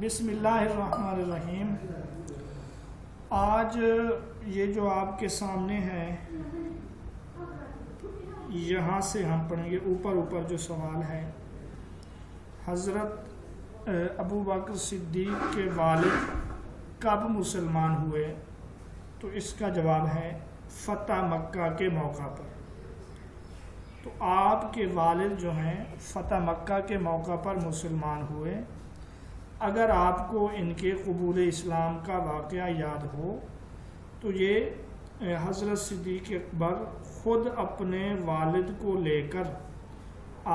بسم اللہ الرحمن الرحیم۔ آج یہ جو آپ کے سامنے ہے یہاں سے ہم پڑھیں گے، اوپر جو سوال ہے، حضرت ابو بکر صدیق کے والد کب مسلمان ہوئے؟ تو اس کا جواب ہے فتح مکہ کے موقع پر۔ تو آپ کے والد جو ہیں فتح مکہ کے موقع پر مسلمان ہوئے۔ اگر آپ کو ان کے قبول اسلام کا واقعہ یاد ہو تو یہ حضرت صدیق اکبر خود اپنے والد کو لے کر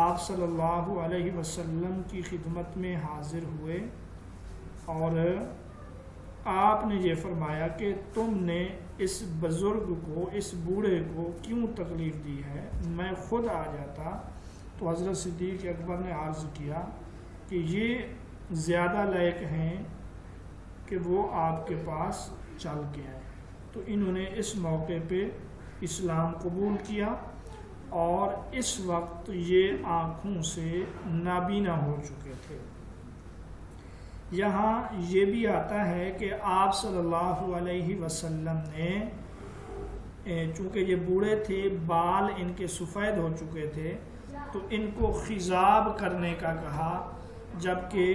آپ صلی اللہ علیہ وسلم کی خدمت میں حاضر ہوئے اور آپ نے یہ فرمایا کہ تم نے اس بزرگ کو، اس بوڑھے کو کیوں تکلیف دی ہے، میں خود آ جاتا۔ تو حضرت صدیق اکبر نے عرض کیا کہ یہ زیادہ لائق ہیں کہ وہ آپ کے پاس چل کے آئیں۔ تو انہوں نے اس موقع پہ اسلام قبول کیا اور اس وقت یہ آنکھوں سے نابینا ہو چکے تھے۔ یہاں یہ بھی آتا ہے کہ آپ صلی اللہ علیہ وسلم نے چونکہ یہ بوڑھے تھے، بال ان کے سفید ہو چکے تھے، تو ان کو خضاب کرنے کا کہا، جبکہ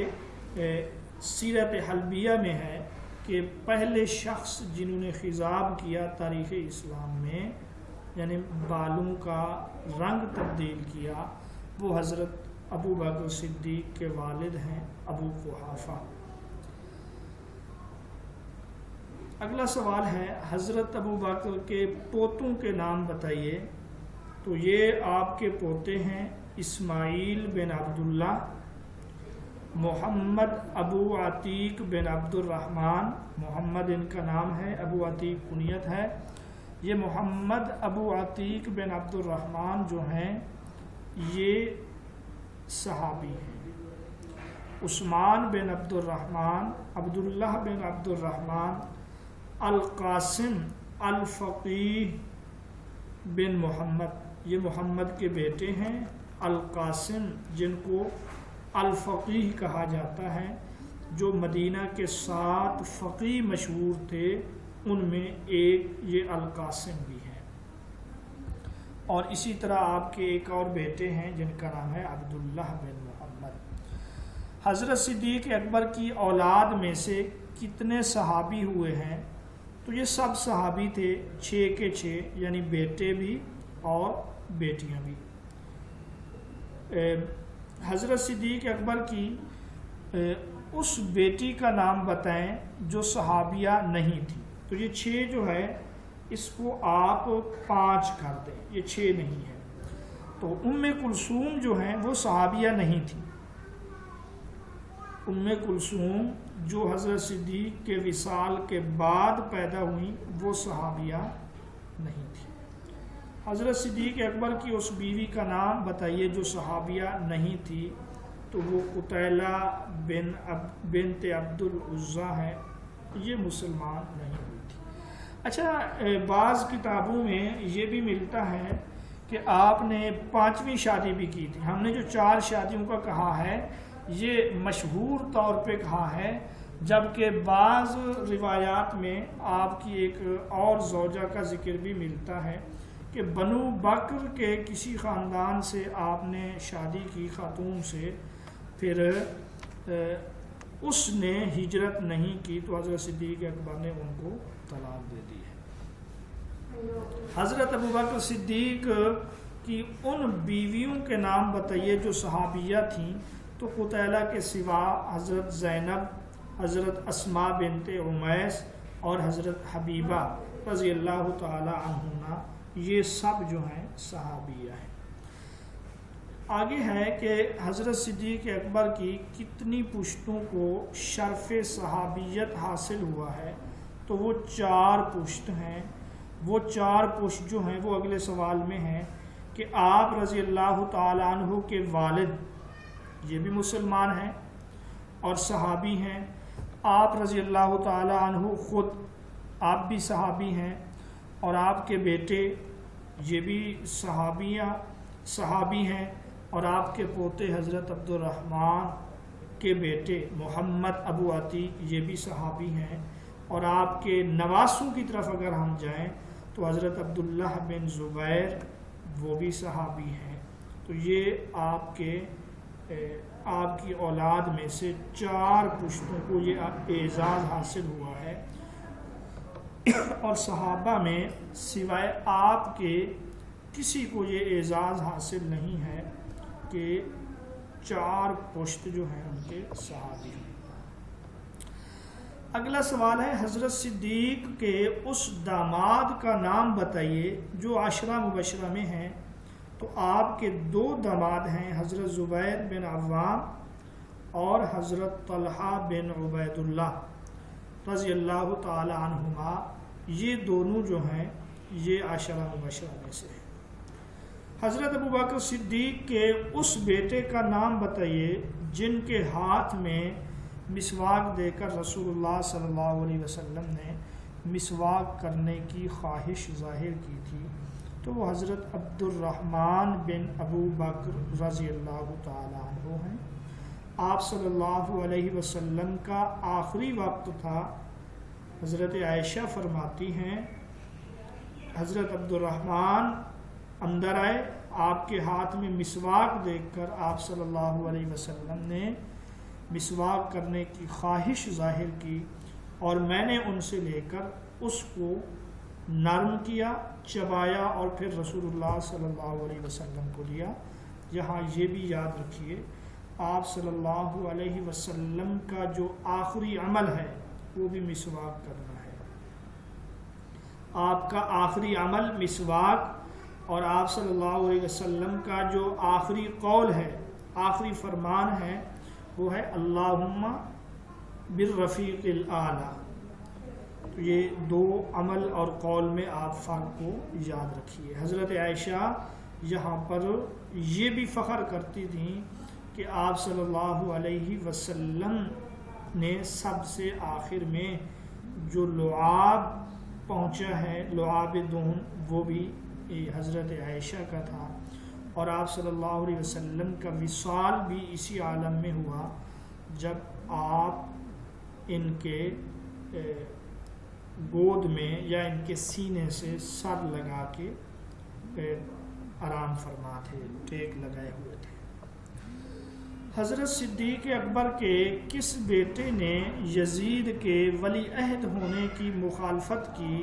سیرت حلبیہ میں ہے کہ پہلے شخص جنہوں نے خضاب کیا تاریخ اسلام میں، یعنی بالوں کا رنگ تبدیل کیا، وہ حضرت ابو بکر صدیق کے والد ہیں ابو قحافہ۔ اگلا سوال ہے حضرت ابو بکر کے پوتوں کے نام بتائیے۔ تو یہ آپ کے پوتے ہیں اسماعیل بن عبداللہ، محمد ابو عتیق بن عبد الرحمن، محمد ان کا نام ہے، ابو عتیق کنیت ہے۔ یہ محمد ابو عتیق بن عبد الرحمن جو ہیں یہ صحابی ہیں۔ عثمان بن عبد الرحمن، عبداللہ بن عبد الرحمن، القاسم الفقیہ بن محمد، یہ محمد کے بیٹے ہیں۔ القاسم جن کو الفقیہ کہا جاتا ہے، جو مدینہ کے 7 فقیہ مشہور تھے، ان میں ایک یہ القاسم بھی ہے۔ اور اسی طرح آپ کے ایک اور بیٹے ہیں جن کا نام ہے عبداللہ بن محمد۔ حضرت صدیق اکبر کی اولاد میں سے کتنے صحابی ہوئے ہیں؟ تو یہ سب صحابی تھے، 6 کے 6، یعنی بیٹے بھی اور بیٹیاں بھی۔ حضرت صدیق اکبر کی اس بیٹی کا نام بتائیں جو صحابیہ نہیں تھی۔ تو یہ 6 جو ہے اس کو آپ 5 کر دیں، یہ 6 نہیں ہے۔ تو ام کلثوم جو ہیں وہ صحابیہ نہیں تھی۔ ام کلثوم جو حضرت صدیق کے وصال کے بعد پیدا ہوئیں وہ صحابیہ نہیں تھی۔ حضرت صدیق اکبر کی اس بیوی کا نام بتائیے جو صحابیہ نہیں تھی۔ تو وہ قتیلہ بنت عبد العزیٰ ہے، یہ مسلمان نہیں ہوئی تھی۔ اچھا، بعض کتابوں میں یہ بھی ملتا ہے کہ آپ نے 5ویں شادی بھی کی تھی۔ ہم نے جو 4 شادیوں کا کہا ہے یہ مشہور طور پہ کہا ہے، جبکہ بعض روایات میں آپ کی ایک اور زوجہ کا ذکر بھی ملتا ہے کہ بنو بکر کے کسی خاندان سے آپ نے شادی کی خاتون سے، پھر اس نے ہجرت نہیں کی تو حضرت صدیق اکبر نے ان کو طلاق دے دی ہے۔ حضرت ابو بکر صدیق کی ان بیویوں کے نام بتائیے جو صحابیہ تھیں۔ تو قتیلہ کے سوا حضرت زینب، حضرت اسماء بنت عمیس اور حضرت حبیبہ رضی اللہ تعالی عنہا، یہ سب جو ہیں صحابیہ ہیں۔ آگے ہے کہ حضرت صدیق اکبر کی کتنی پشتوں کو شرف صحابیت حاصل ہوا ہے؟ تو وہ 4 پشت ہیں۔ وہ 4 پشت جو ہیں وہ اگلے سوال میں ہیں کہ آپ رضی اللہ تعالی عنہ کے والد یہ بھی مسلمان ہیں اور صحابی ہیں۔ آپ رضی اللہ تعالی عنہ خود آپ بھی صحابی ہیں، اور آپ کے بیٹے یہ بھی صحابی ہیں، اور آپ کے پوتے حضرت عبد الرحمن کے بیٹے محمد ابو عتیق یہ بھی صحابی ہیں، اور آپ کے نواسوں کی طرف اگر ہم جائیں تو حضرت عبداللہ بن زبیر وہ بھی صحابی ہیں۔ تو یہ آپ کی اولاد میں سے 4 پشتوں کو یہ اعزاز حاصل ہوا ہے، اور صحابہ میں سوائے آپ کے کسی کو یہ اعزاز حاصل نہیں ہے کہ 4 پشت جو ہیں ان کے صحابی ہیں۔ اگلا سوال ہے حضرت صدیق کے اس داماد کا نام بتائیے جو 10 مبشرہ میں ہیں۔ تو آپ کے 2 داماد ہیں، حضرت زبیر بن عوام اور حضرت طلحہ بن عبید اللہ رضی اللہ تعالی عنہما، یہ دونوں جو ہیں یہ 10 مبشرہ میں سے ہیں۔ حضرت ابوبکر صدیق کے اس بیٹے کا نام بتائیے جن کے ہاتھ میں مسواک دے کر رسول اللہ صلی اللہ علیہ وسلم نے مسواک کرنے کی خواہش ظاہر کی تھی۔ تو وہ حضرت عبد الرحمن بن ابو بکر رضی اللہ تعالی عنہ ہیں۔ آپ صلی اللہ علیہ وسلم کا آخری وقت تھا۔ حضرت عائشہ فرماتی ہیں حضرت عبد الرحمن اندر آئے، آپ کے ہاتھ میں مسواک دیکھ کر آپ صلی اللہ علیہ وسلم نے مسواک کرنے کی خواہش ظاہر کی، اور میں نے ان سے لے کر اس کو نرم کیا، چبایا، اور پھر رسول اللہ صلی اللہ علیہ وسلم کو دیا۔ یہاں یہ بھی یاد رکھیے آپ صلی اللہ علیہ وسلم کا جو آخری عمل ہے وہ بھی مسواک کرنا ہے۔ آپ کا آخری عمل مسواک، اور آپ صلی اللہ علیہ وسلم کا جو آخری قول ہے، آخری فرمان ہے، وہ ہے اللہم بالرفیق الاعلیٰ۔ تو یہ 2 عمل اور قول میں آپ فرق کو یاد رکھیے۔ حضرت عائشہ یہاں پر یہ بھی فخر کرتی تھیں کہ آپ صلی اللہ علیہ وسلم نے سب سے آخر میں جو لعاب پہنچا ہے، لعاب دون، وہ بھی حضرت عائشہ کا تھا، اور آپ صلی اللہ علیہ وسلم کا وصال بھی اسی عالم میں ہوا جب آپ ان کے گود میں یا ان کے سینے سے سر لگا کے آرام فرما تھے، ٹیک لگائے ہوئے تھے۔ حضرت صدیق اکبر کے کس بیٹے نے یزید کے ولی عہد ہونے کی مخالفت کی؟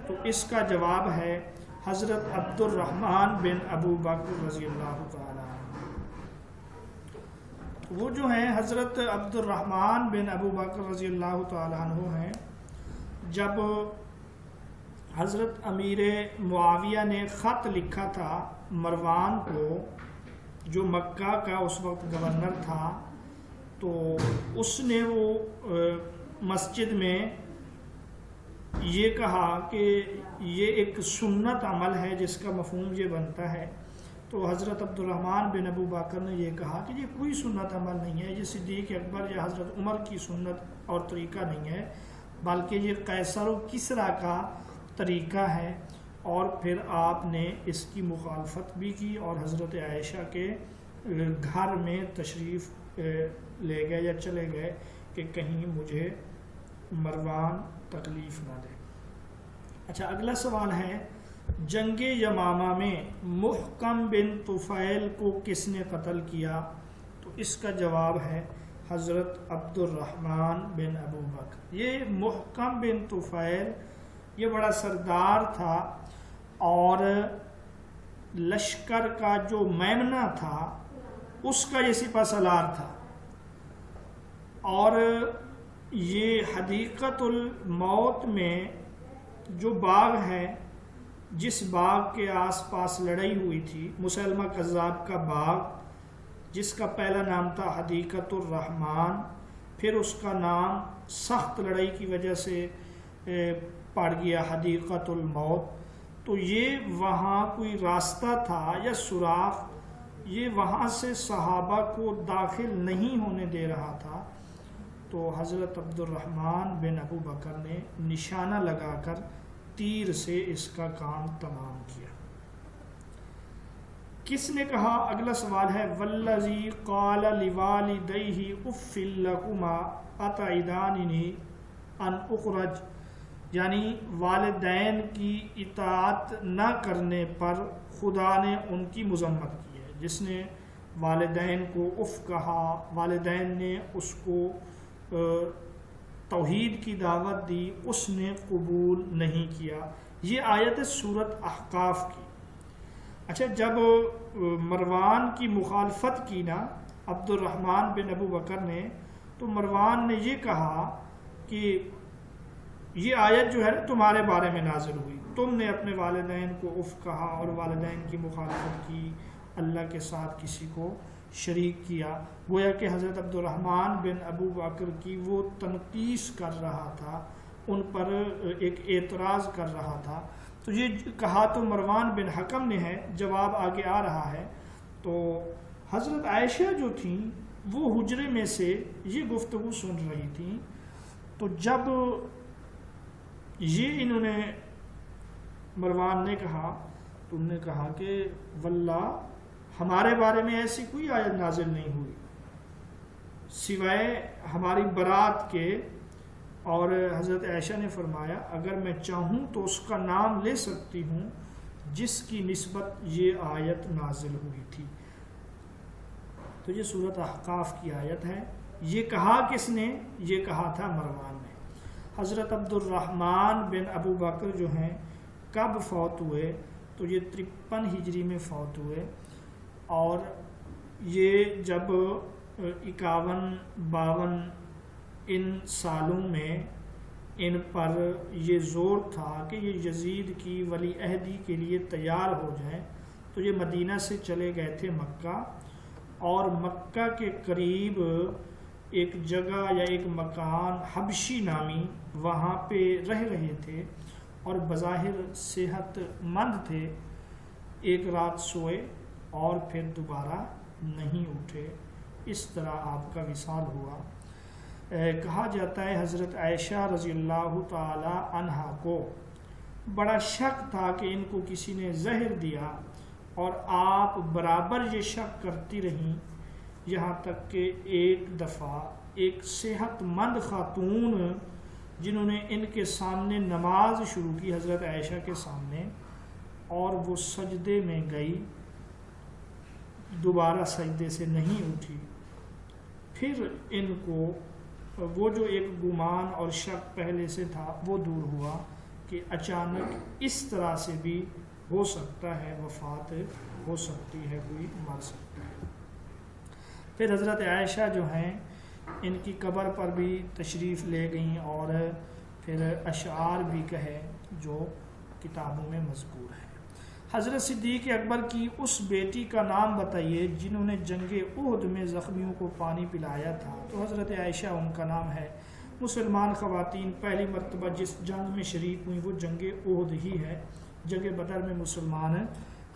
تو اس کا جواب ہے حضرت عبد الرحمن بن ابو بکر رضی اللہ تعالیٰ عنہ۔ وہ جو ہیں حضرت عبد الرحمن بن ابو بکر رضی اللہ تعالیٰ عنہ ہیں، جب حضرت امیر معاویہ نے خط لکھا تھا مروان کو جو مکہ کا اس وقت گورنر تھا، تو اس نے وہ مسجد میں یہ کہا کہ یہ ایک سنت عمل ہے جس کا مفہوم یہ بنتا ہے۔ تو حضرت عبد الرحمن بن ابو بکر نے یہ کہا کہ یہ کوئی سنت عمل نہیں ہے، یہ صدیق اکبر یا حضرت عمر کی سنت اور طریقہ نہیں ہے، بلکہ یہ قیصر و کسریٰ کا طریقہ ہے۔ اور پھر آپ نے اس کی مخالفت بھی کی اور حضرت عائشہ کے گھر میں تشریف لے گئے یا چلے گئے کہ کہیں مجھے مروان تکلیف نہ دے۔ اچھا، اگلا سوال ہے جنگ یمامہ میں محکم بن طفیل کو کس نے قتل کیا؟ تو اس کا جواب ہے حضرت عبد الرحمن بن ابو بکر۔ یہ محکم بن طفیل یہ بڑا سردار تھا اور لشکر کا جو میمنہ تھا اس کا یہ سپہ سالار تھا، اور یہ حدیقۃ الموت میں جو باغ ہے، جس باغ کے آس پاس لڑائی ہوئی تھی، مسلمہ کذاب کا باغ، جس کا پہلا نام تھا حدیقۃ الرحمن، پھر اس کا نام سخت لڑائی کی وجہ سے پڑ گیا حدیقۃ الموت۔ تو یہ وہاں کوئی راستہ تھا یا سوراخ، یہ وہاں سے صحابہ کو داخل نہیں ہونے دے رہا تھا، تو حضرت عبد الرحمن بن ابو بکر نے نشانہ لگا کر تیر سے اس کا کام تمام کیا۔ کس نے کہا؟ اگلا سوال ہے والذی قال لوالدیہ اف لکما اتعداننی ان اخرج، یعنی والدین کی اطاعت نہ کرنے پر خدا نے ان کی مذمت کی ہے. جس نے والدین کو اف کہا، والدین نے اس کو توحید کی دعوت دی، اس نے قبول نہیں کیا. یہ آیت ہے سورۃ احقاف کی. اچھا، جب مروان کی مخالفت کی نا عبد الرحمن بن ابو بکر نے، تو مروان نے یہ کہا کہ یہ آیت جو ہے تمہارے بارے میں نازل ہوئی، تم نے اپنے والدین کو اف کہا اور والدین کی مخالفت کی، اللہ کے ساتھ کسی کو شریک کیا. گویا کہ حضرت عبد الرحمن بن ابو بکر کی وہ تنقیص کر رہا تھا، ان پر ایک اعتراض کر رہا تھا. تو یہ کہا تو مروان بن حکم نے ہے. جواب آگے آ رہا ہے. تو حضرت عائشہ جو تھیں وہ حجرے میں سے یہ گفتگو سن رہی تھیں. تو جب یہ انہوں نے مروان نے کہا تو انہوں نے کہا کہ واللہ ہمارے بارے میں ایسی کوئی آیت نازل نہیں ہوئی سوائے ہماری برات کے. اور حضرت عائشہ نے فرمایا اگر میں چاہوں تو اس کا نام لے سکتی ہوں جس کی نسبت یہ آیت نازل ہوئی تھی. تو یہ سورۃ احقاف کی آیت ہے. یہ کہا کس نے؟ یہ کہا تھا مروان نے. حضرت عبد الرحمن بن ابو بکر جو ہیں کب فوت ہوئے؟ تو یہ 53 ہجری میں فوت ہوئے. اور یہ جب 51-52 ان سالوں میں ان پر یہ زور تھا کہ یہ یزید کی ولی عہدی کے لیے تیار ہو جائیں، تو یہ مدینہ سے چلے گئے تھے مکہ. اور مکہ کے قریب ایک جگہ یا ایک مکان حبشی نامی، وہاں پہ رہ رہے تھے اور بظاہر صحت مند تھے. ایک رات سوئے اور پھر دوبارہ نہیں اٹھے. اس طرح آپ کا وصال ہوا. کہا جاتا ہے حضرت عائشہ رضی اللہ تعالی عنہا کو بڑا شک تھا کہ ان کو کسی نے زہر دیا، اور آپ برابر یہ شک کرتی رہیں یہاں تک کہ ایک دفعہ ایک صحت مند خاتون جنہوں نے ان کے سامنے نماز شروع کی حضرت عائشہ کے سامنے، اور وہ سجدے میں گئی، دوبارہ سجدے سے نہیں اٹھی. پھر ان کو وہ جو ایک گمان اور شک پہلے سے تھا وہ دور ہوا کہ اچانک اس طرح سے بھی ہو سکتا ہے، وفات ہو سکتی ہے، کوئی مر سکتا ہے. پھر حضرت عائشہ جو ہیں ان کی قبر پر بھی تشریف لے گئیں اور پھر اشعار بھی کہے جو کتابوں میں مذکور ہے. حضرت صدیق اکبر کی اس بیٹی کا نام بتائیے جنہوں نے جنگ احد میں زخمیوں کو پانی پلایا تھا. تو حضرت عائشہ ان کا نام ہے. مسلمان خواتین پہلی مرتبہ جس جنگ میں شریک ہوئیں وہ جنگ احد ہی ہے. جنگ بدر میں مسلمان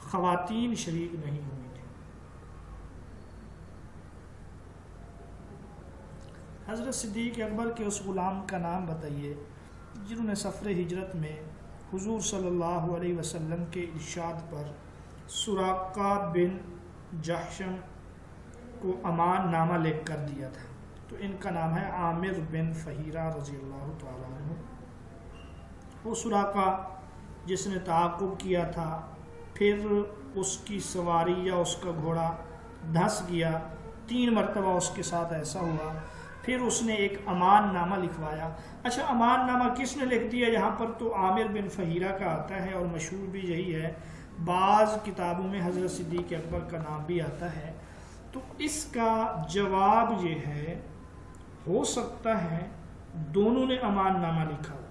خواتین شریک نہیں ہوئی تھیں. حضرت صدیق اکبر کے اس غلام کا نام بتائیے جنہوں نے سفر ہجرت میں حضور صلی اللہ علیہ وسلم کے ارشاد پر سراقہ بن جحشم کو امان نامہ لکھ کر دیا تھا. تو ان کا نام ہے عامر بن فہیرہ رضی اللہ تعالیٰ عنہ. وہ سراقہ جس نے تعاقب کیا تھا، پھر اس کی سواری یا اس کا گھوڑا دھس گیا. 3 مرتبہ اس کے ساتھ ایسا ہوا. پھر اس نے ایک امان نامہ لکھوایا. اچھا، امان نامہ کس نے لکھ دیا؟ یہاں پر تو عامر بن فہیرہ کا آتا ہے اور مشہور بھی یہی ہے. بعض کتابوں میں حضرت صدیق اکبر کا نام بھی آتا ہے. تو اس کا جواب یہ ہے، ہو سکتا ہے دونوں نے امان نامہ لکھا ہو،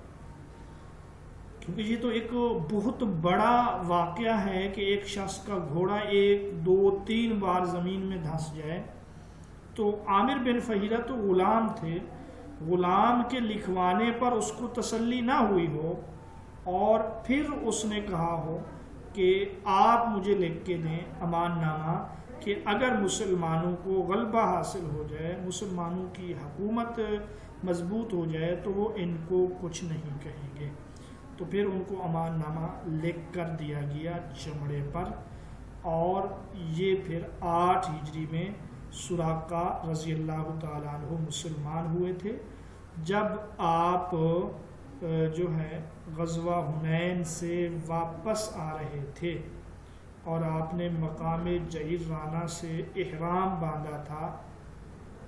کیونکہ یہ تو ایک بہت بڑا واقعہ ہے کہ ایک شخص کا گھوڑا 1 2 3 بار زمین میں دھنس جائے. تو عامر بن فہیرہ تو غلام تھے، غلام کے لکھوانے پر اس کو تسلی نہ ہوئی ہو اور پھر اس نے کہا ہو کہ آپ مجھے لکھ کے دیں امان نامہ کہ اگر مسلمانوں کو غلبہ حاصل ہو جائے، مسلمانوں کی حکومت مضبوط ہو جائے تو وہ ان کو کچھ نہیں کہیں گے. تو پھر ان کو امان نامہ لکھ کر دیا گیا چمڑے پر. اور یہ پھر 8 ہجری میں سراقہ رضی اللہ تعالیٰ عنہ مسلمان ہوئے تھے جب آپ جو ہے غزوہ حنین سے واپس آ رہے تھے اور آپ نے مقام جعرانہ سے احرام باندھا تھا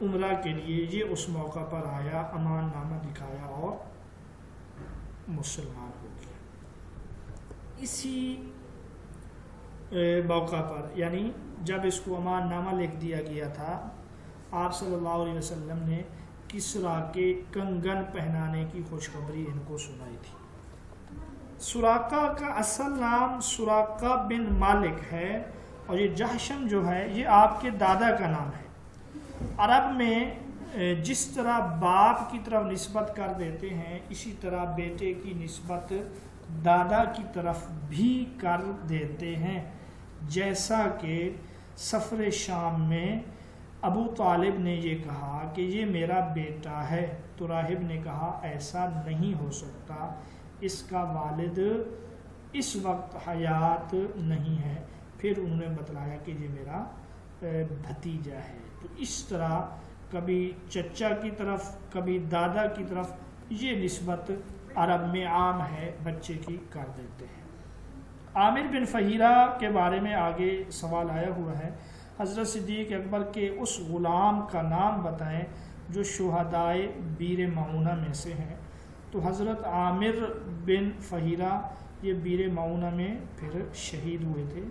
عمرہ کے لیے. یہ اس موقع پر آیا، امان نامہ دکھایا اور مسلمان ہو گیا. اسی موقع پر یعنی جب اس کو امان نامہ لکھ دیا گیا تھا، آپ صلی اللہ علیہ وسلم نے کسریٰ کے کنگن پہنانے کی خوشخبری ان کو سنائی تھی. سراقہ کا اصل نام سراقہ بن مالک ہے اور یہ جہشم جو ہے یہ آپ کے دادا کا نام ہے. عرب میں جس طرح باپ کی طرف نسبت کر دیتے ہیں اسی طرح بیٹے کی نسبت دادا کی طرف بھی کر دیتے ہیں. جیسا کہ سفر شام میں ابو طالب نے یہ کہا کہ یہ میرا بیٹا ہے تو راہب نے کہا ایسا نہیں ہو سکتا، اس کا والد اس وقت حیات نہیں ہے. پھر انہوں نے بتلایا کہ یہ میرا بھتیجا ہے. تو اس طرح کبھی چچا کی طرف کبھی دادا کی طرف یہ نسبت عرب میں عام ہے، بچے کی کر دیتے ہیں. عامر بن فہیرہ کے بارے میں آگے سوال آیا ہوا ہے. حضرت صدیق اکبر کے اس غلام کا نام بتائیں جو شہدائے بیر معونہ میں سے ہیں. تو حضرت عامر بن فہیرہ یہ بیر معونہ میں پھر شہید ہوئے تھے.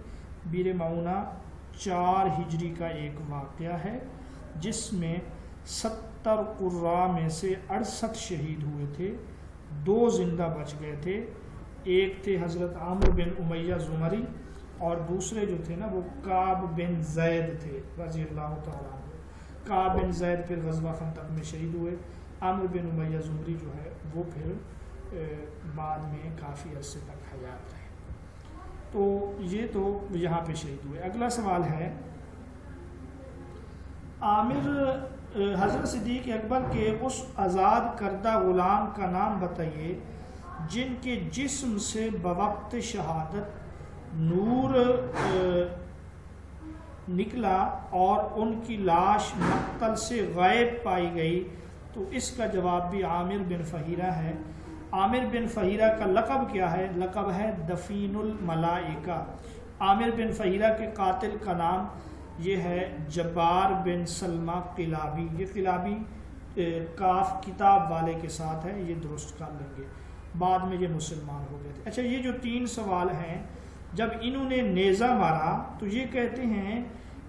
بیر معونہ 4 ہجری کا ایک واقعہ ہے جس میں 70 قراء میں سے 68 شہید ہوئے تھے، 2 زندہ بچ گئے تھے. ایک تھے حضرت عامر بن امیہ زمری اور دوسرے جو تھے نا وہ کعب بن زید تھے رضی اللہ تعالیٰ عنہ. کعب بن زید پھر غزوہ خندق میں شہید ہوئے. عامر بن امیہ زمری جو ہے وہ پھر بعد میں کافی عرصے تک حیات رہے. تو یہ تو یہاں پہ شہید ہوئے. اگلا سوال ہے عامر حضرت صدیق اکبر کے اس آزاد کردہ غلام کا نام بتائیے جن کے جسم سے بوقت شہادت نور نکلا اور ان کی لاش مقتل سے غائب پائی گئی. تو اس کا جواب بھی عامر بن فہیرہ ہے. عامر بن فہیرہ کا لقب کیا ہے؟ لقب ہے دفین الملائکہ. عامر بن فہیرہ کے قاتل کا نام یہ ہے جبار بن سلمہ قلابی. یہ قلابی کاف کتاب والے کے ساتھ ہے، یہ درست کر لیں گے. بعد میں یہ مسلمان ہو گئے تھے. اچھا یہ جو 3 سوال ہیں، جب انہوں نے نیزہ مارا تو یہ کہتے ہیں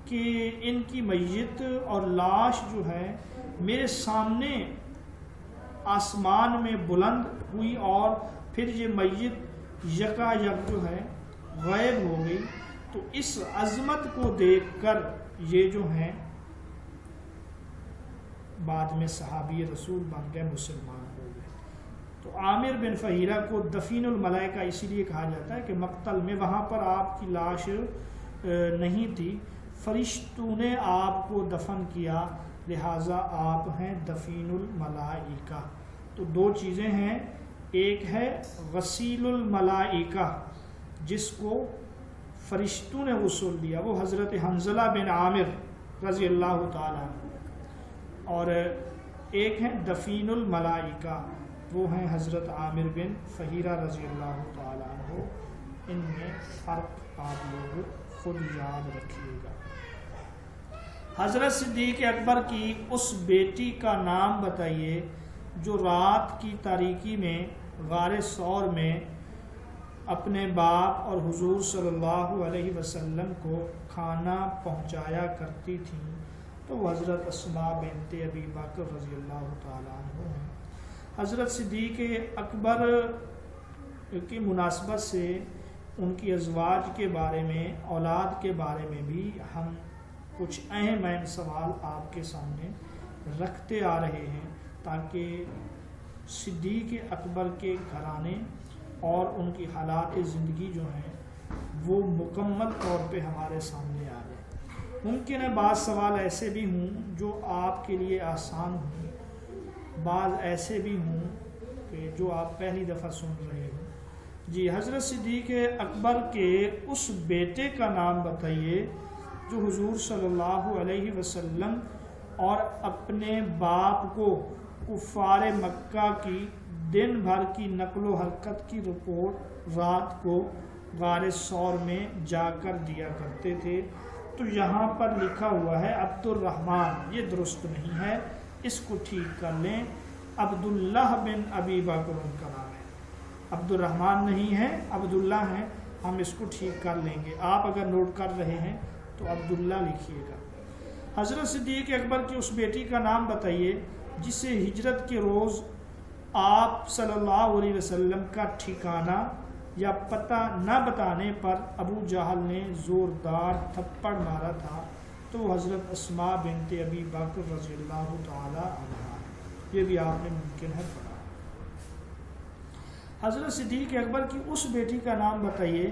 کہ ان کی میت اور لاش جو ہے میرے سامنے آسمان میں بلند ہوئی اور پھر یہ میت یکا یک جو ہے غائب ہو گئی. تو اس عظمت کو دیکھ کر یہ جو ہیں بعد میں صحابی رسول بن گئے، مسلمان ہو گئے. تو عامر بن فہیرہ کو دفین الملائکہ اسی لیے کہا جاتا ہے کہ مقتل میں وہاں پر آپ کی لاش نہیں تھی، فرشتوں نے آپ کو دفن کیا، لہٰذا آپ ہیں دفین الملائکہ. تو 2 چیزیں ہیں، ایک ہے غسیل الملائکہ جس کو فرشتوں نے غسل دیا، وہ حضرت حنظلہ بن عامر رضی اللہ تعالیٰ عنہ، اور ایک ہے دفین الملائکہ وہ ہیں حضرت عامر بن فہیرہ رضی اللہ تعالیٰ عنہ. ان میں فرق آپ لوگ خود یاد رکھیے گا. حضرت صدیق اکبر کی اس بیٹی کا نام بتائیے جو رات کی تاریکی میں غار ثور میں اپنے باپ اور حضور صلی اللہ علیہ وسلم کو کھانا پہنچایا کرتی تھیں. تو وہ حضرت اسماء بنت ابی بکر رضی اللہ تعالیٰ عنہ ہیں. حضرت صدیق اکبر کی مناسبت سے ان کی ازواج کے بارے میں، اولاد کے بارے میں بھی ہم کچھ اہم سوال آپ کے سامنے رکھتے آ رہے ہیں تاکہ صدیق اکبر کے گھرانے اور ان کی حالات زندگی جو ہیں وہ مکمل طور پہ ہمارے سامنے آ جائیں. ممکن ہے بعض سوال ایسے بھی ہوں جو آپ کے لیے آسان ہوں، بعض ایسے بھی ہوں کہ جو آپ پہلی دفعہ سن رہے ہوں. جی حضرت صدیق اکبر کے اس بیٹے کا نام بتائیے جو حضور صلی اللہ علیہ وسلم اور اپنے باپ کو کفار مکہ کی دن بھر کی نقل و حرکت کی رپورٹ رات کو غار ثور میں جا کر دیا کرتے تھے۔ تو یہاں پر لکھا ہوا ہے عبد الرحمن، یہ درست نہیں ہے، اس کو ٹھیک کر لیں۔ عبداللہ بن ابی بکر ان کا نام ہے، عبد الرحمن نہیں ہے، عبداللہ ہے، ہم اس کو ٹھیک کر لیں گے۔ آپ اگر نوٹ کر رہے ہیں تو عبداللہ لکھیے گا۔ حضرت صدیق اکبر کی اس بیٹی کا نام بتائیے جسے ہجرت کے روز آپ صلی اللہ علیہ وسلم کا ٹھکانہ یا پتہ نہ بتانے پر ابو جہل نے زوردار تھپڑ مارا تھا، تو وہ حضرت اسماء بنت ابی بکر رضی اللہ تعالی عنہا، یہ بھی آپ نے ممکن ہے پڑھا۔ حضرت صدیق اکبر کی اس بیٹی کا نام بتائیے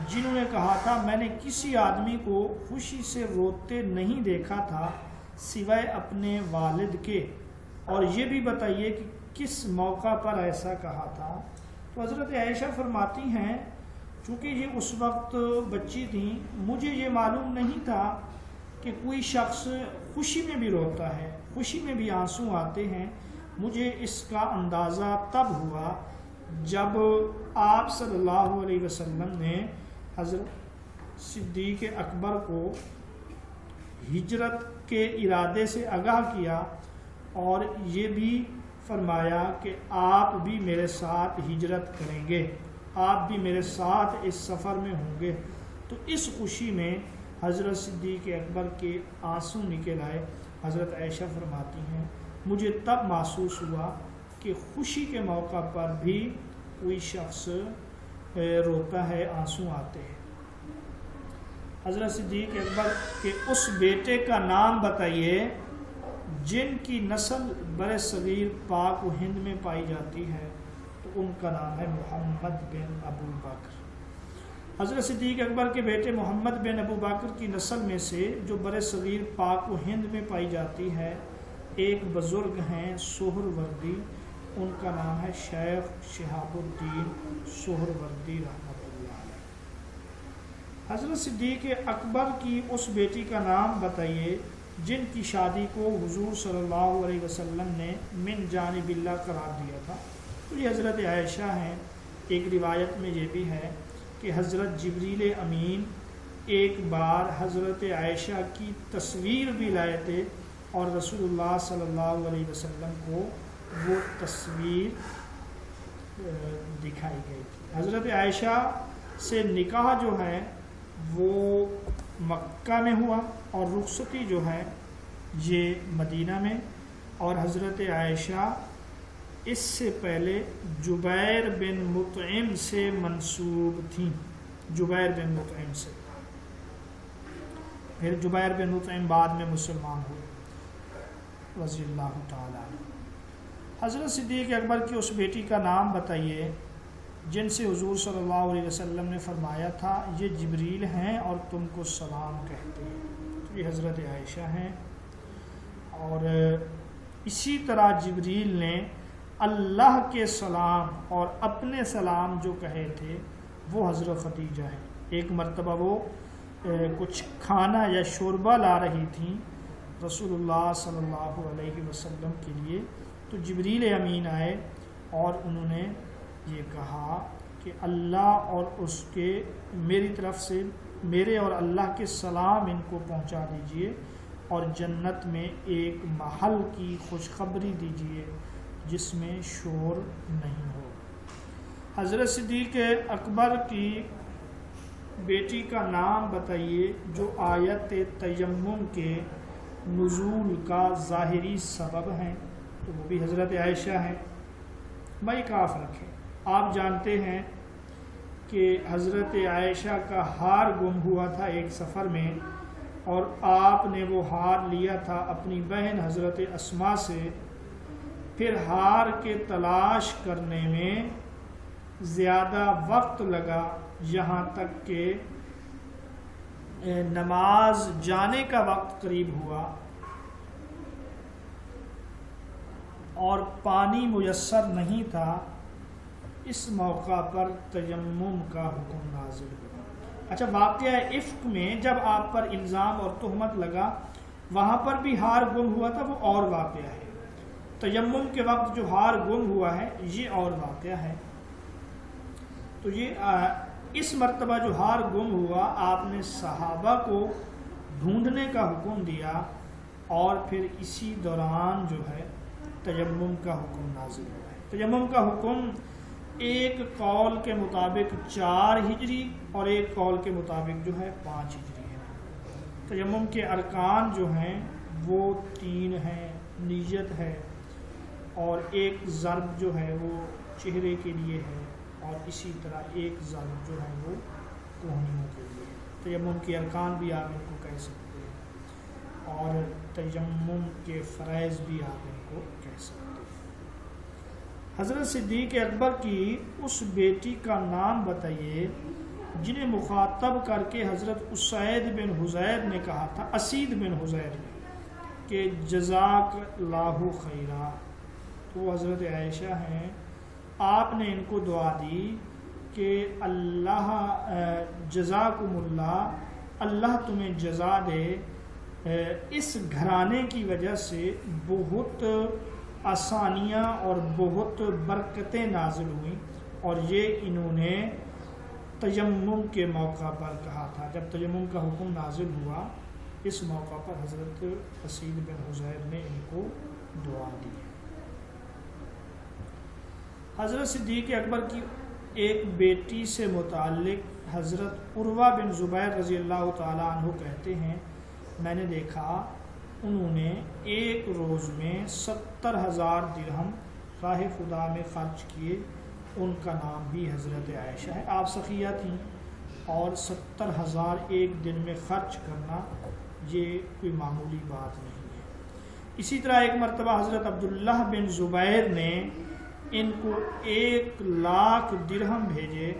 جنہوں نے کہا تھا میں نے کسی آدمی کو خوشی سے روتے نہیں دیکھا تھا سوائے اپنے والد کے، اور یہ بھی بتائیے کہ کس موقع پر ایسا کہا تھا۔ تو حضرت عائشہ فرماتی ہیں چونکہ یہ اس وقت بچی تھیں، مجھے یہ معلوم نہیں تھا کہ کوئی شخص خوشی میں بھی روتا ہے، خوشی میں بھی آنسو آتے ہیں۔ مجھے اس کا اندازہ تب ہوا جب آپ صلی اللہ علیہ وسلم نے حضرت صدیق اکبر کو ہجرت کے ارادے سے آگاہ کیا اور یہ بھی فرمایا کہ آپ بھی میرے ساتھ ہجرت کریں گے، آپ بھی میرے ساتھ اس سفر میں ہوں گے۔ تو اس خوشی میں حضرت صدیق اکبر کے آنسو نکل آئے۔ حضرت عائشہ فرماتی ہیں مجھے تب محسوس ہوا کہ خوشی کے موقع پر بھی کوئی شخص روتا ہے، آنسو آتے ہیں۔ حضرت صدیق اکبر کے اس بیٹے کا نام بتائیے جن کی نسل بر صغیر پاک و ہند میں پائی جاتی ہے، تو ان کا نام ہے محمد بن ابو بکر۔ حضرت صدیق اکبر کے بیٹے محمد بن ابو بکر کی نسل میں سے جو بر صغیر پاک و ہند میں پائی جاتی ہے، ایک بزرگ ہیں سہروردی، ان کا نام ہے شیخ شہاب الدین سہروردی رحمۃ اللہ علیہ۔ حضرت صدیق اکبر کی اس بیٹی کا نام بتائیے جن کی شادی کو حضور صلی اللہ علیہ وسلم نے من جانب اللہ قرار دیا تھا۔ تو یہ حضرت عائشہ ہیں۔ ایک روایت میں یہ بھی ہے کہ حضرت جبریل امین ایک بار حضرت عائشہ کی تصویر بھی لائے تھے اور رسول اللہ صلی اللہ علیہ وسلم کو وہ تصویر دکھائی گئی تھی۔ حضرت عائشہ سے نکاح جو ہے وہ مکہ میں ہوا اور رخصتی جو ہے یہ مدینہ میں، اور حضرت عائشہ اس سے پہلے جبیر بن مطعم سے منسوب تھیں، جبیر بن مطعم سے، پھر جبیر بن مطعم بعد میں مسلمان ہوئے رضی اللہ تعالی عنہ۔ حضرت صدیق اکبر کی اس بیٹی کا نام بتائیے جن سے حضور صلی اللہ علیہ وسلم نے فرمایا تھا یہ جبریل ہیں اور تم کو سلام کہتے ہیں۔ یہ حضرت عائشہ ہیں، اور اسی طرح جبریل نے اللہ کے سلام اور اپنے سلام جو کہے تھے وہ حضرت خدیجہ ہیں۔ ایک مرتبہ وہ کچھ کھانا یا شوربہ لا رہی تھیں رسول اللہ صلی اللہ علیہ وسلم کے لیے، تو جبریل امین آئے اور انہوں نے یہ کہا کہ اللہ اور اس کے میری طرف سے میرے اور اللہ کے سلام ان کو پہنچا دیجئے، اور جنت میں ایک محل کی خوشخبری دیجئے جس میں شور نہیں ہو۔ حضرت صدیق اکبر کی بیٹی کا نام بتائیے جو آیت تیمم کے نزول کا ظاہری سبب ہیں، تو وہ بھی حضرت عائشہ ہیں۔ بھائی کاف رکھیں، آپ جانتے ہیں کہ حضرت عائشہ کا ہار گم ہوا تھا ایک سفر میں، اور آپ نے وہ ہار لیا تھا اپنی بہن حضرت اسماء سے۔ پھر ہار کے تلاش کرنے میں زیادہ وقت لگا، یہاں تک کہ نماز جانے کا وقت قریب ہوا اور پانی میسر نہیں تھا۔ اس موقع پر تیمم کا حکم نازل ہوا۔ اچھا، واقعہ افک میں جب آپ پر الزام اور تہمت لگا وہاں پر بھی ہار گم ہوا تھا، وہ اور واقعہ ہے۔ تیمم کے وقت جو ہار گم ہوا ہے یہ اور واقعہ ہے۔ تو یہ اس مرتبہ جو ہار گم ہوا آپ نے صحابہ کو ڈھونڈنے کا حکم دیا اور پھر اسی دوران جو ہے تیمم کا حکم نازل ہوا ہے۔ تیمم کا حکم ایک قول کے مطابق 4 ہجری اور ایک قول کے مطابق جو ہے 5 ہجری ہے۔ تیمم کے ارکان جو ہیں وہ 3 ہیں، نیت ہے اور ایک ضرب جو ہے وہ چہرے کے لیے ہے اور اسی طرح ایک ضرب جو ہے وہ کوہنیوں کے لیے ہے۔ تیمم کے ارکان بھی آپ ان کو کہہ سکتے ہیں اور تیمم کے فرائض بھی آپ ان کو کہہ سکتے ہیں۔ حضرت صدیق اکبر کی اس بیٹی کا نام بتائیے جنہیں مخاطب کر کے حضرت اسید بن حضیر نے کہا تھا، اسید بن حضیر نے، کہ جزاک اللہ خیرہ۔ تو وہ حضرت عائشہ ہیں، آپ نے ان کو دعا دی کہ اللہ جزاکم اللہ تمہیں جزا دے، اس گھرانے کی وجہ سے بہت آسانیاں اور بہت برکتیں نازل ہوئیں، اور یہ انہوں نے تیمم کے موقع پر کہا تھا۔ جب تیمم کا حکم نازل ہوا اس موقع پر حضرت اسید بن حضیر نے ان کو دعا دی۔ حضرت صدیق اکبر کی ایک بیٹی سے متعلق حضرت عروہ بن زبیر رضی اللہ تعالیٰ عنہ کہتے ہیں، میں نے دیکھا انہوں نے ایک روز میں 70,000 درہم راہ خدا میں خرچ کیے۔ ان کا نام بھی حضرت عائشہ ہے۔ آپ سخیہ تھیں اور 70,000 ایک دن میں خرچ کرنا یہ کوئی معمولی بات نہیں ہے۔ اسی طرح ایک مرتبہ حضرت عبداللہ بن زبیر نے ان کو 1,00,000 درہم بھیجے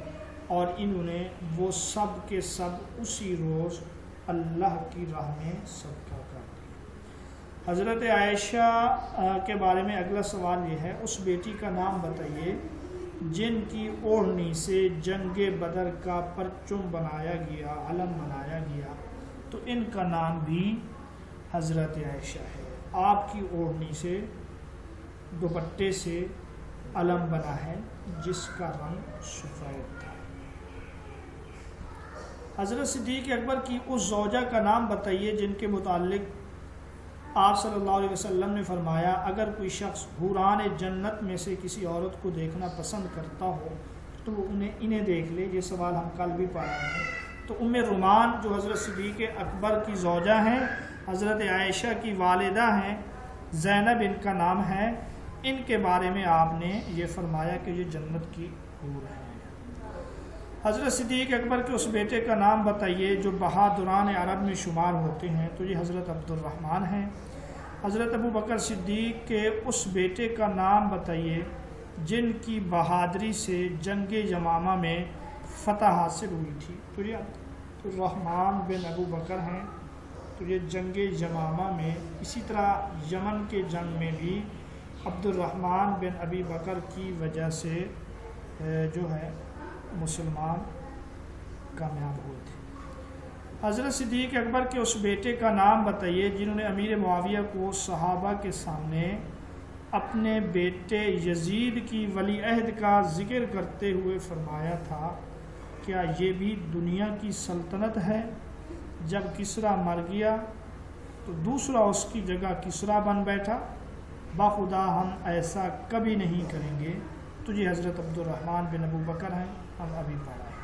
اور انہوں نے وہ سب کے سب اسی روز اللہ کی راہ میں صدقہ کر دیا۔ حضرت عائشہ کے بارے میں اگلا سوال یہ ہے، اس بیٹی کا نام بتائیے جن کی اوڑھنی سے جنگ بدر کا پرچم بنایا گیا، علم بنایا گیا۔ تو ان کا نام بھی حضرت عائشہ ہے۔ آپ کی اوڑھنی سے، دوپٹے سے علم بنا ہے جس کا رنگ سفید تھا۔ حضرت صدیق اکبر کی اس زوجہ کا نام بتائیے جن کے متعلق آپ صلی اللہ علیہ وسلم نے فرمایا اگر کوئی شخص حوران جنت میں سے کسی عورت کو دیکھنا پسند کرتا ہو تو وہ انہیں دیکھ لے۔ یہ سوال ہم کل بھی پڑھ رہے ہیں۔ تو ام رومان جو حضرت صدیق اکبر کی زوجہ ہیں، حضرت عائشہ کی والدہ ہیں، زینب ان کا نام ہے، ان کے بارے میں آپ نے یہ فرمایا کہ یہ جنت کی حور ہیں۔ حضرت صدیق اکبر کے اس بیٹے کا نام بتائیے جو بہادران عرب میں شمار ہوتے ہیں۔ تو یہ حضرت عبد الرحمن ہیں۔ حضرت ابو بکر صدیق کے اس بیٹے کا نام بتائیے جن کی بہادری سے جنگ یمامہ میں فتح حاصل ہوئی تھی۔ تو یہ عبد الرحمن بن ابو بکر ہیں۔ تو یہ جنگ یمامہ میں، اسی طرح یمن کے جنگ میں بھی عبد الرحمن بن ابی بکر کی وجہ سے جو ہے مسلمان کامیاب ہوئے تھے۔ حضرت صدیق اکبر کے اس بیٹے کا نام بتائیے جنہوں نے امیر معاویہ کو صحابہ کے سامنے اپنے بیٹے یزید کی ولی عہد کا ذکر کرتے ہوئے فرمایا تھا کیا یہ بھی دنیا کی سلطنت ہے؟ جب کسریٰ مر گیا تو دوسرا اس کی جگہ کسریٰ بن بیٹھا، باخدا ہم ایسا کبھی نہیں کریں گے۔ تو یہ حضرت عبد الرحمن بن ابو بکر ہیں، ہم ابھی پڑھا ہے۔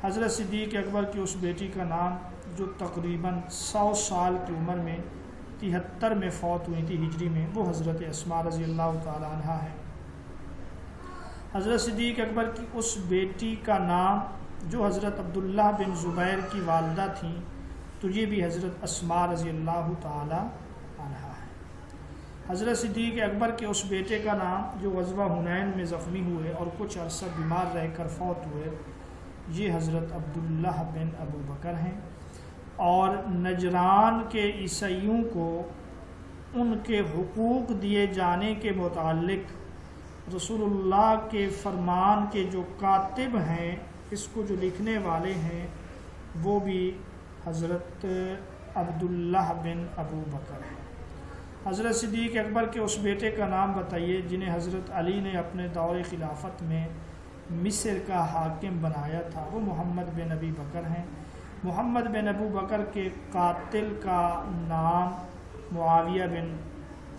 حضرت صدیق اکبر کی اس بیٹی کا نام جو تقریباً 100 سال کی عمر میں 73 میں فوت ہوئی تھی ہجری میں، وہ حضرت اسماء رضی اللہ تعالی عنہا ہے۔ حضرت صدیق اکبر کی اس بیٹی کا نام جو حضرت عبداللہ بن زبیر کی والدہ تھیں، تو یہ بھی حضرت اسماء رضی اللہ تعالی عنہا ہے۔ حضرت صدیق اکبر کے اس بیٹے کا نام جو غزوہ حنین میں زخمی ہوئے اور کچھ عرصہ بیمار رہ کر فوت ہوئے، یہ حضرت عبداللہ بن ابو بکر ہیں۔ اور نجران کے عیسائیوں کو ان کے حقوق دیے جانے کے متعلق رسول اللہ کے فرمان کے جو کاتب ہیں، اس کو جو لکھنے والے ہیں، وہ بھی حضرت عبداللہ بن ابو بکر ہیں۔ حضرت صدیق اکبر کے اس بیٹے کا نام بتائیے جنہیں حضرت علی نے اپنے دور خلافت میں مصر کا حاکم بنایا تھا۔ وہ محمد بن ابی بکر ہیں۔ محمد بن ابو بکر کے قاتل کا نام معاویہ بن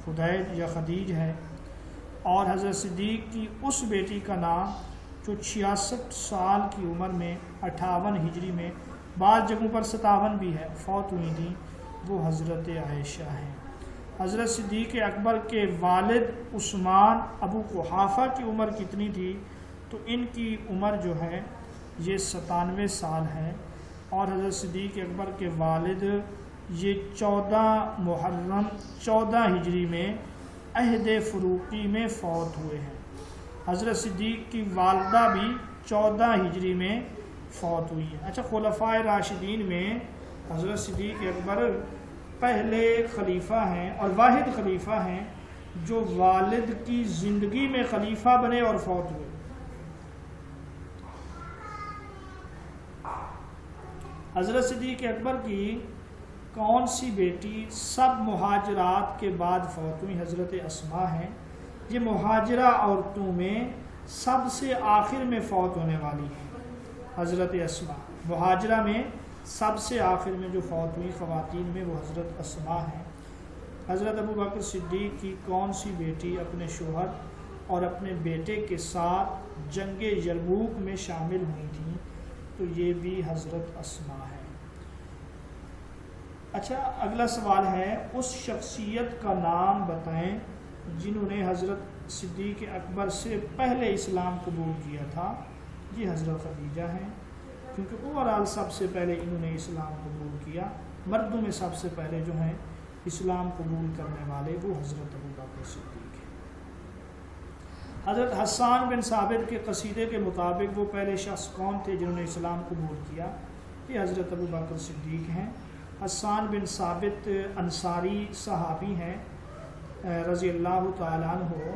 خدیج یا خدیج ہے، اور حضرت صدیق کی اس بیٹی کا نام جو 66 سال کی عمر میں 58 ہجری میں، بعض جگہوں پر 57 بھی ہے، فوت ہوئی تھیں، وہ حضرت عائشہ ہیں۔ حضرت صدیق اکبر کے والد عثمان ابو قحافہ کی عمر کتنی تھی؟ تو ان کی عمر جو ہے یہ 97 سال ہے، اور حضرت صدیق اکبر کے والد یہ 14 محرم 14 ہجری میں عہد فروقی میں فوت ہوئے ہیں۔ حضرت صدیق کی والدہ بھی 14 ہجری میں فوت ہوئی ہیں۔ اچھا، خلفائے راشدین میں حضرت صدیق اکبر پہلے خلیفہ ہیں اور واحد خلیفہ ہیں جو والد کی زندگی میں خلیفہ بنے اور فوت ہوئے۔ حضرت صدیق اکبر کی کون سی بیٹی سب مہاجرات کے بعد فوت ہوئی؟ حضرت اسماء ہیں۔ یہ مہاجرہ عورتوں میں سب سے آخر میں فوت ہونے والی ہیں۔ حضرت اسماء مہاجرہ میں سب سے آخر میں جو فوت ہوئی خواتین میں، وہ حضرت اسماء ہیں۔ حضرت ابو بکر صدیق کی کون سی بیٹی اپنے شوہر اور اپنے بیٹے کے ساتھ جنگ یرموک میں شامل ہوئی تھیں؟ تو یہ بھی حضرت اسماء ہے۔ اچھا، اگلا سوال ہے، اس شخصیت کا نام بتائیں جنہوں نے حضرت صدیق اکبر سے پہلے اسلام قبول کیا تھا۔ یہ حضرت خدیجہ ہیں، کیونکہ اوورال سب سے پہلے انہوں نے اسلام قبول کیا۔ مردوں میں سب سے پہلے جو ہیں اسلام قبول کرنے والے وہ حضرت ابو بکر صدیق ہیں۔ حضرت حسان بن ثابت کے قصیدے کے مطابق وہ پہلے شخص کون تھے جنہوں نے اسلام قبول کیا؟ یہ حضرت ابو بکر صدیق ہیں۔ حسان بن ثابت انصاری صحابی ہیں رضی اللہ تعالیٰ عنہ،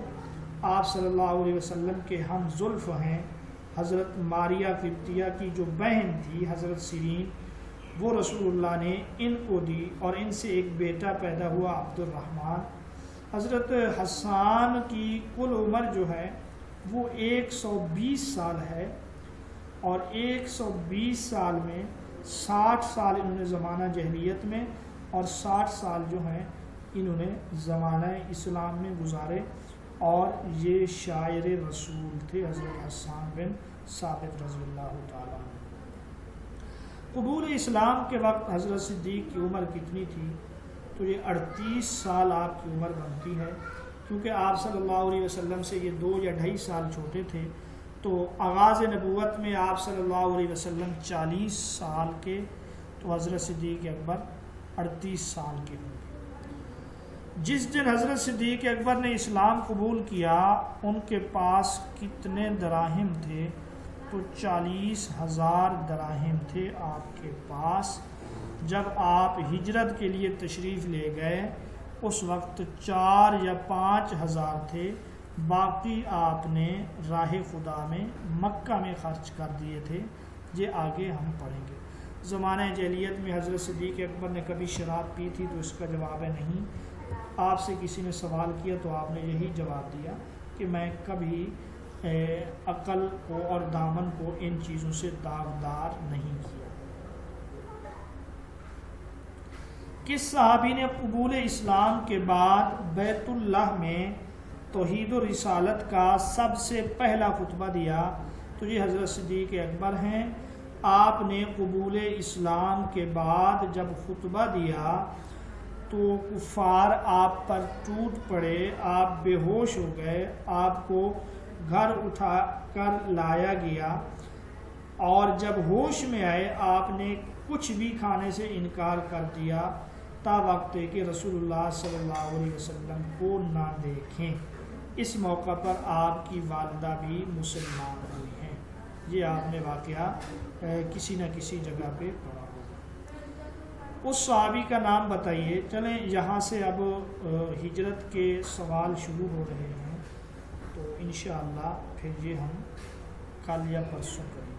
آپ صلی اللہ علیہ وسلم کے ہم زلف ہیں۔ حضرت ماریہ قبطیہ کی جو بہن تھی حضرت سیرین، وہ رسول اللہ نے ان کو دی اور ان سے ایک بیٹا پیدا ہوا عبد الرحمن۔ حضرت حسان کی کل عمر جو ہے وہ 120 سال ہے، اور 120 سال میں 60 سال انہوں نے زمانہ جاہلیت میں اور 60 سال جو ہیں انہوں نے زمانہ اسلام میں گزارے، اور یہ شاعر رسول تھے حضرت حسان بن ثابت رضی اللہ تعالیٰ عنہ۔ قبول اسلام کے وقت حضرت صدیق کی عمر کتنی تھی؟ تو یہ 38 سال آپ کی عمر بنتی ہے، کیونکہ آپ صلی اللہ علیہ وسلم سے یہ 2 یا 2.5 سال چھوٹے تھے، تو آغاز نبوت میں آپ صلی اللہ علیہ وسلم 40 سال کے، تو حضرت صدیق اکبر 38 سال کے ہوں گے۔ جس دن حضرت صدیق اکبر نے اسلام قبول کیا ان کے پاس کتنے دراہم تھے؟ تو 40,000 دراہم تھے آپ کے پاس۔ جب آپ ہجرت کے لیے تشریف لے گئے اس وقت 4 یا 5 ہزار تھے، باقی آپ نے راہ خدا میں مکہ میں خرچ کر دیے تھے۔ یہ آگے ہم پڑھیں گے۔ زمانہ جاہلیت میں حضرت صدیق اکبر نے کبھی شراب پی تھی؟ تو اس کا جواب ہے نہیں۔ آپ سے کسی نے سوال کیا تو آپ نے یہی جواب دیا کہ میں کبھی عقل کو اور دامن کو ان چیزوں سے داغدار نہیں کیا۔ کس صحابی نے قبول اسلام کے بعد بیت اللہ میں توحید و رسالت کا سب سے پہلا خطبہ دیا؟ تو یہ حضرت صدیق اکبر ہیں۔ آپ نے قبول اسلام کے بعد جب خطبہ دیا تو کفار آپ پر ٹوٹ پڑے، آپ بے ہوش ہو گئے، آپ کو گھر اٹھا کر لایا گیا، اور جب ہوش میں آئے آپ نے کچھ بھی کھانے سے انکار کر دیا تا وقت کہ رسول اللہ صلی اللہ علیہ وسلم کو نہ دیکھیں۔ اس موقع پر آپ کی والدہ بھی مسلمان ہوئی ہیں۔ یہ آپ نے واقعہ کسی نہ کسی جگہ پہ پڑھا ہوگا۔ اس صحابی کا نام بتائیے۔ چلیں یہاں سے اب ہجرت کے سوال شروع ہو رہے ہیں، تو انشاءاللہ پھر یہ ہم کل یا پرسوں کریں گے.